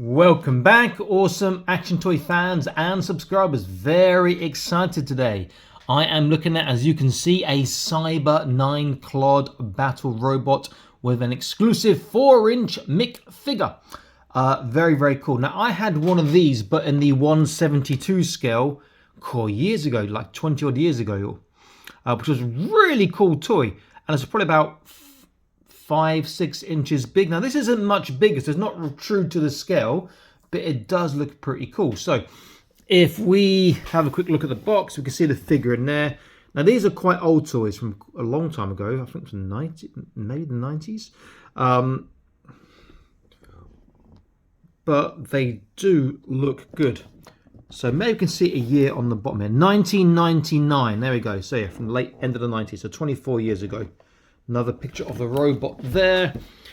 Welcome back, awesome action toy fans and subscribers. Very excited today. I am looking at, as you can see, a Cyber 9 C.L.O.D battle robot with an exclusive 4-inch mech figure. Very cool. Now, I had one of these, but in the 1/72 scale, years ago, like 20 odd years ago, which was a really cool toy. And it's probably about 5-6 inches big. Now this isn't much bigger, so it's not true to the scale, but it does look pretty cool. So if we have a quick look at the box, we can see the figure in there. Now these are quite old toys from a long time ago. I think from maybe the 90s. But they do look good. So maybe we can see a year on the bottom here. 1999. There we go. So yeah, from the late end of the 90s, so 24 years ago. Another picture of the robot there.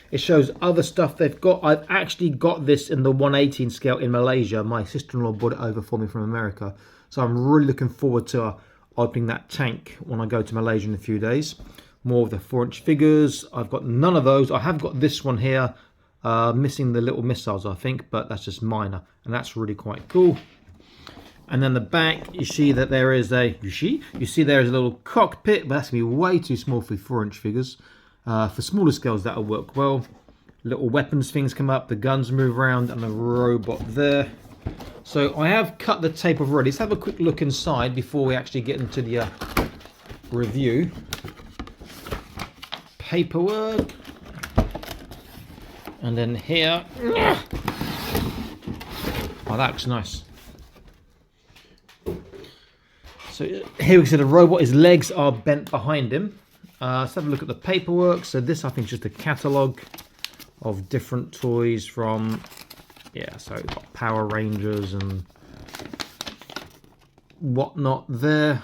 It shows other stuff they've got. I've actually got this in the 1/18 scale in Malaysia. My sister-in-law brought it over for me from America. So I'm really looking forward to opening that tank when I go to Malaysia in a few days. More of the 4-inch figures. I've got none of those. I have got this one here. Missing the little missiles, I think. But that's just minor. And that's really quite cool. And then the back, you see that there is a, you see there is a little cockpit, but that's going to be way too small for 4-inch figures. For smaller scales, that'll work well. Little weapons things come up, the guns move around, and the robot there. So I have cut the tape off already. Let's have a quick look inside before we actually get into the review. Paperwork. And then here. Oh, that looks nice. So here we see the robot, his legs are bent behind him. Let's have a look at the paperwork. So this, I think, is just a catalogue of different toys from, yeah, so we've got Power Rangers and whatnot there.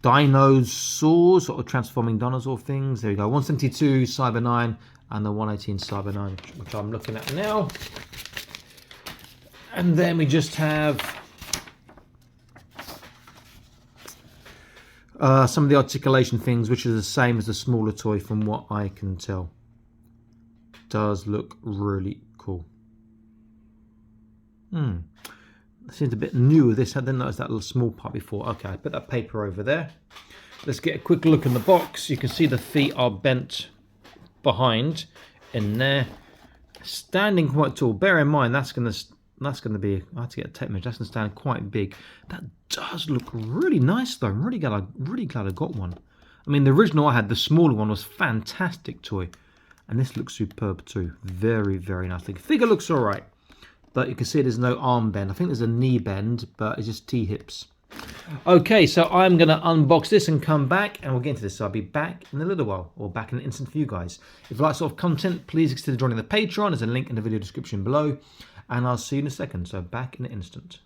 Dinosaurs, sort of transforming dinosaur things. There we go, 172 Cyber 9 and the 1/18 Cyber 9, which I'm looking at now. And then we just have some of the articulation things, which is the same as the smaller toy from what I can tell. Does look really cool. Seems a bit new with this. I didn't notice that little small part before. Okay, I put that paper over there. Let's get a quick look in the box. You can see the feet are bent behind in there. Standing quite tall. Bear in mind, that's going to be, I have to get a tape measure, that's going to stand quite big. That does look really nice though. I'm really glad I got one. I mean, the original I had, the smaller one, was fantastic toy. And this looks superb too. Very nice. The figure looks alright. But you can see there's no arm bend. I think there's a knee bend, but it's just T-hips. Okay, so I'm going to unbox this and come back, and we'll get into this. So I'll be back in a little while, or back in an instant for you guys. If you like sort of content, please consider joining the Patreon. There's a link in the video description below. And I'll see you in a second, so back in an instant.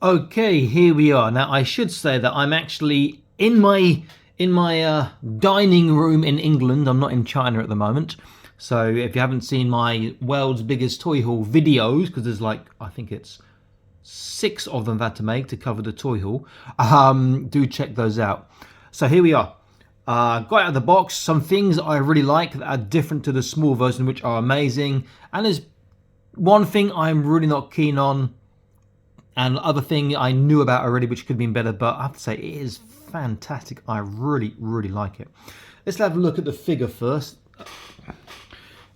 Okay, here we are. Now, I should say that I'm actually in my dining room in England. I'm not in China at the moment. So if you haven't seen my world's biggest toy haul videos, because there's like, I think it's 6 of them that to make to cover the toy haul, do check those out. So here we are. Got out of the box some things I really like that are different to the small version, which are amazing. And there's one thing I'm really not keen on, and the other thing I knew about already, which could have been better, but I have to say it is fantastic. I really like it. Let's have a look at the figure first.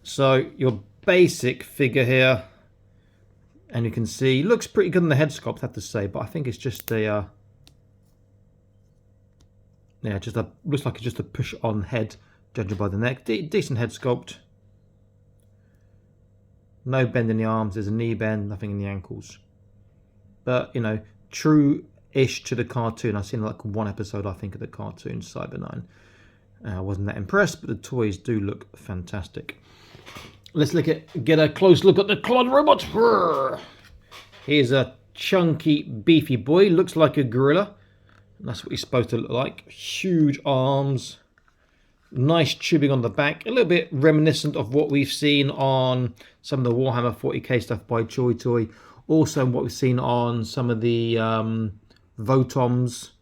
So your basic figure here, and you can see, looks pretty good on the head sculpt, I have to say, but I think it's just a, yeah, looks like it's just a push-on head, judging by the neck. Decent head sculpt. No bend in the arms, there's a knee bend, nothing in the ankles. But, you know, true-ish to the cartoon. I've seen like one episode, I think, of the cartoon, Cyber 9. I wasn't that impressed, but the toys do look fantastic. Let's get a close look at the C.L.O.D robot. Here's a chunky, beefy boy. Looks like a gorilla. And that's what he's supposed to look like. Huge arms. Nice tubing on the back. A little bit reminiscent of what we've seen on some of the Warhammer 40k stuff by Choi Toy. Also what we've seen on some of the Votoms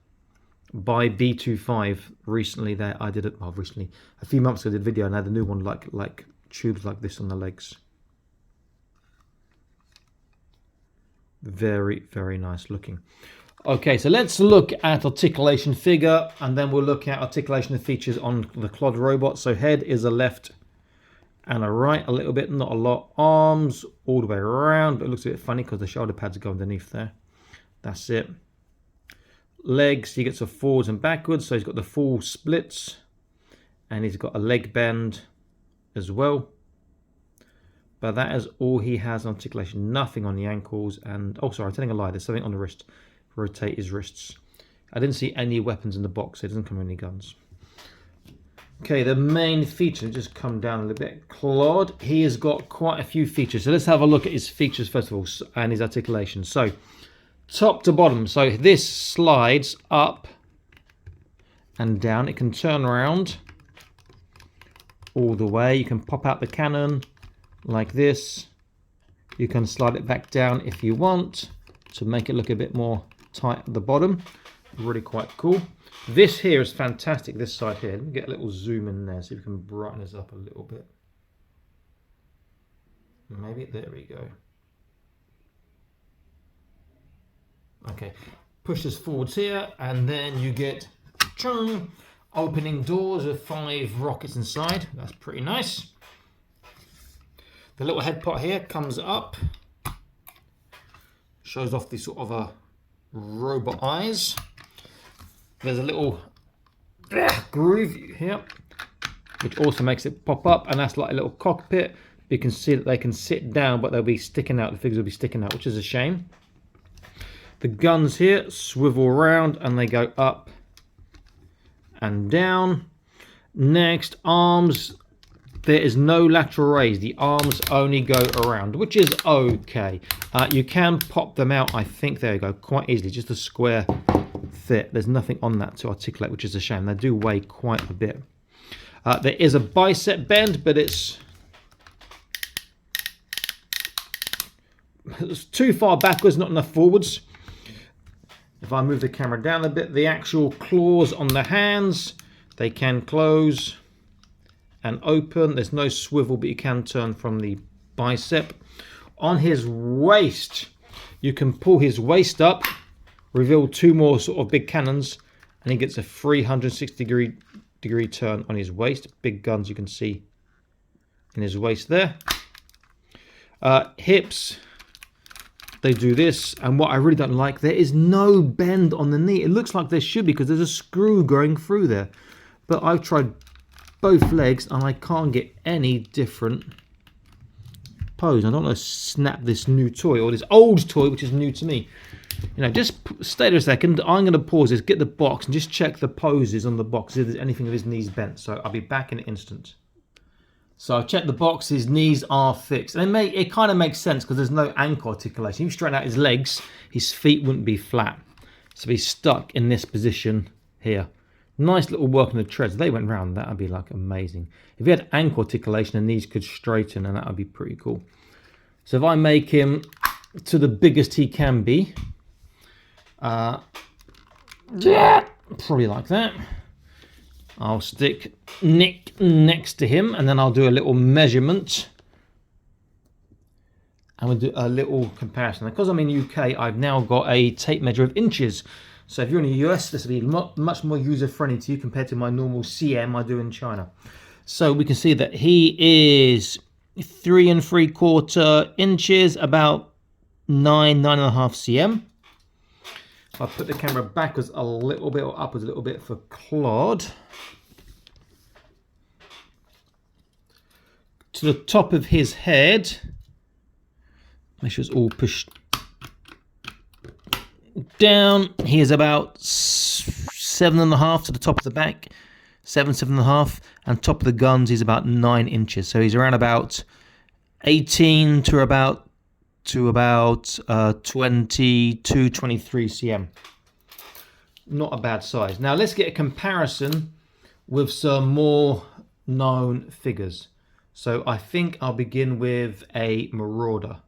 by B25 recently. There, I did it. Well, recently, a few months ago, I did a video and I had a new one like tubes like this on the legs. Very, very nice looking. Okay, so let's look at articulation figure, and then we'll look at articulation and features on the C.L.O.D robot. So head is a left and a right, a little bit, not a lot. Arms all the way around, but it looks a bit funny because the shoulder pads go underneath there. That's it. Legs, he gets a forwards and backwards, so he's got the full splits, and he's got a leg bend as well. But that is all he has on articulation. Nothing on the ankles. And oh, sorry, I'm telling a lie. There's something on the wrist. Rotate his wrists. I didn't see any weapons in the box. So it doesn't come with any guns. Okay, the main feature. Just come down a little bit. C.L.O.D. He has got quite a few features. So let's have a look at his features first of all, and his articulation. So top to bottom. So this slides up and down. It can turn around all the way. You can pop out the cannon like this. You can slide it back down if you want to make it look a bit more tight at the bottom. Really quite cool. This here is fantastic, this side here. Let me get a little zoom in there, see if we can brighten this up a little bit. Maybe, there we go. Okay, push this forwards here, and then you get opening doors with 5 rockets inside. That's pretty nice. The little head pot here comes up, shows off the sort of a robot eyes. There's a little groove here, which also makes it pop up, and that's like a little cockpit. You can see that they can sit down, but they'll be sticking out. The figures will be sticking out, which is a shame. The guns here swivel around and they go up and down. Next, arms. There is no lateral raise. The arms only go around, which is okay. You can pop them out, I think, there you go, quite easily. Just a square fit. There's nothing on that to articulate, which is a shame. They do weigh quite a bit. There is a bicep bend, but it's too far backwards, not enough forwards. If I move the camera down a bit, the actual claws on the hands, they can close and open. There's no swivel, but you can turn from the bicep. On his waist, you can pull his waist up, reveal 2 more sort of big cannons, and he gets a 360 degree turn on his waist. Big guns you can see in his waist there. Hips, they do this, and what I really don't like, there is no bend on the knee. It looks like there should be because there's a screw going through there, but I've tried both legs and I can't get any different pose. I don't want to snap this new toy or this old toy, which is new to me. You know, just stay there a second. I'm going to pause this, get the box, and just check the poses on the box if there's anything of his knees bent. So I'll be back in an instant. So I've checked the box. His knees are fixed, and it kind of makes sense because there's no ankle articulation. If you straighten out his legs, his feet wouldn't be flat, so he's stuck in this position here. Nice little work on the treads. They went round. That would be like amazing. If he had ankle articulation, the knees could straighten, and that would be pretty cool. So if I make him to the biggest he can be, probably like that. I'll stick Nick next to him, and then I'll do a little measurement. And we'll do a little comparison. Because I'm in the UK, I've now got a tape measure of inches. So if you're in the US, this will be much more user-friendly to you compared to my normal CM I do in China. So we can see that he is 3 3/4 inches, about 9.5 cm. If I put the camera backwards a little bit or upwards a little bit for C.L.O.D. To the top of his head, make sure it's all pushed down. He is about 7.5 to the top of the back, 7.5, and top of the guns he's about 9 inches. So he's around about 18 to about 22, 23 cm. Not a bad size. Now let's get a comparison with some more known figures. So I think I'll begin with a Marauder.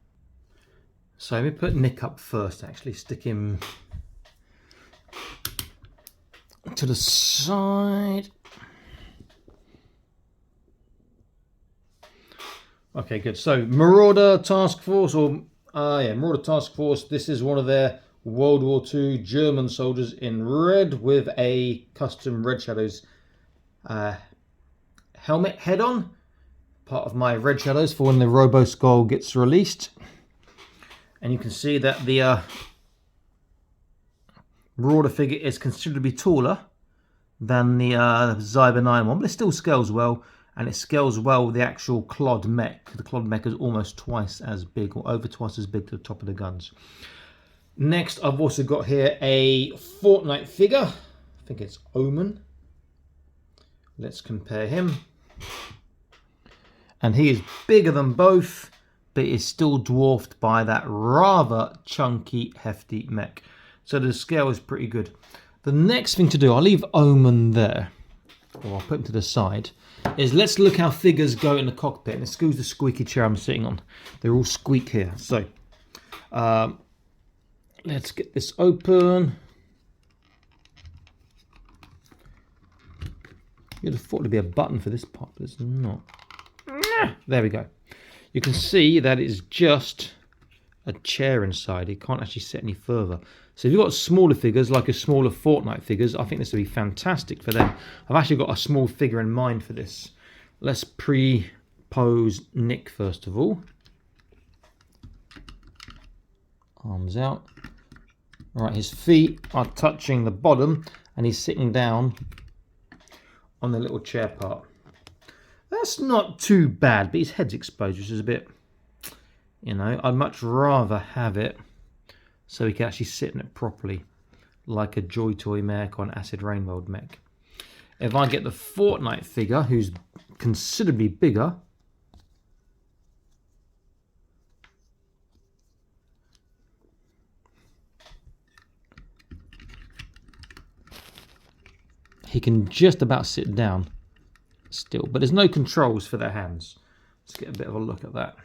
So let me put Nick up first, actually. Stick him to the side. Okay, good. So Marauder Task Force, Marauder Task Force. This is one of their World War II German soldiers in red with a custom Red Shadows helmet head on. Part of my Red Shadows for when the Robo Skull gets released. And you can see that the Marauder figure is considerably taller than the Xyber 9 one, but it still scales well, and it scales well with the actual C.L.O.D mech. The C.L.O.D mech is almost twice as big, or over twice as big to the top of the guns. Next, I've also got here a Fortnite figure. I think it's Omen. Let's compare him. And he is bigger than both, but is still dwarfed by that rather chunky, hefty mech. So the scale is pretty good. The next thing to do, I'll leave Omen there, or I'll put him to the side, is let's look how figures go in the cockpit. And excuse the squeaky chair I'm sitting on. They're all squeak here. So let's get this open. You'd have thought there'd be a button for this part, but it's not. There we go. You can see that it's just a chair inside. It can't actually sit any further. So if you've got smaller figures, like a smaller Fortnite figures, I think this would be fantastic for them. I've actually got a small figure in mind for this. Let's pre-pose Nick first of all. Arms out. All right, his feet are touching the bottom and he's sitting down on the little chair part. That's not too bad, but his head's exposed, which is a bit, you know, I'd much rather have it so he can actually sit in it properly, like a Joy Toy mech or an Acid Rain World mech. If I get the Fortnite figure, who's considerably bigger, he can just about sit down still, but there's no controls for their hands. Let's get a bit of a look at that.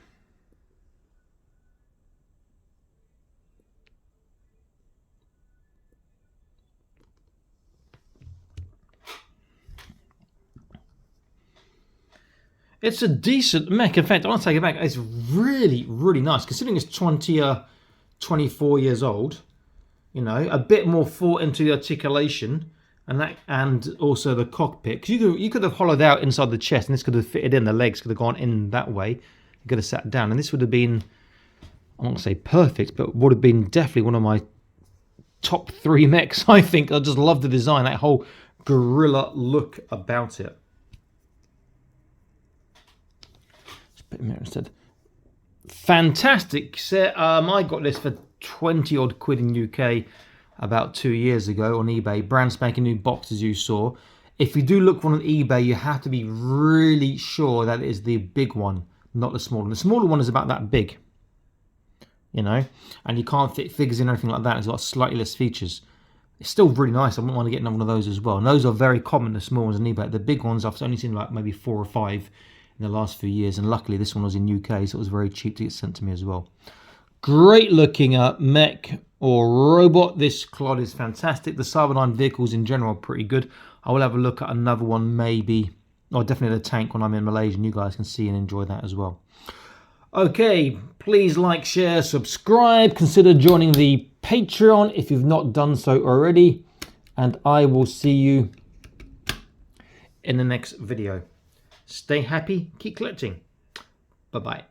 It's a decent mech. In fact, I want to take it back. It's really, really nice. Considering it's 24 years old, you know, a bit more thought into the articulation and also the cockpit. Because you could have hollowed out inside the chest and this could have fitted in. The legs could have gone in that way. You could have sat down. And this would have been, I won't say perfect, but would have been definitely one of my top 3 mechs, I think. I just love the design, that whole gorilla look about it. Put him here instead. Fantastic set. I got this for 20 odd quid in UK about 2 years ago on eBay. Brand spanking new box, as you saw. If you do look for one on eBay, you have to be really sure that it is the big one, not the small one. The smaller one is about that big, you know, and you can't fit figures in or anything like that. It's got slightly less features. It's still really nice. I wouldn't want to get one of those as well. And those are very common, the small ones on eBay. The big ones, I've only seen like maybe 4 or 5 in the last few years, and luckily this one was in UK, so it was very cheap to get sent to me as well. Great looking mech or robot. This C.L.O.D is fantastic. The Cyber 9 vehicles in general are pretty good. I will have a look at another one maybe, or definitely the tank when I'm in Malaysia, and you guys can see and enjoy that as well. Okay, please like, share, subscribe. Consider joining the Patreon if you've not done so already, and I will see you in the next video. Stay happy, keep collecting. Bye-bye.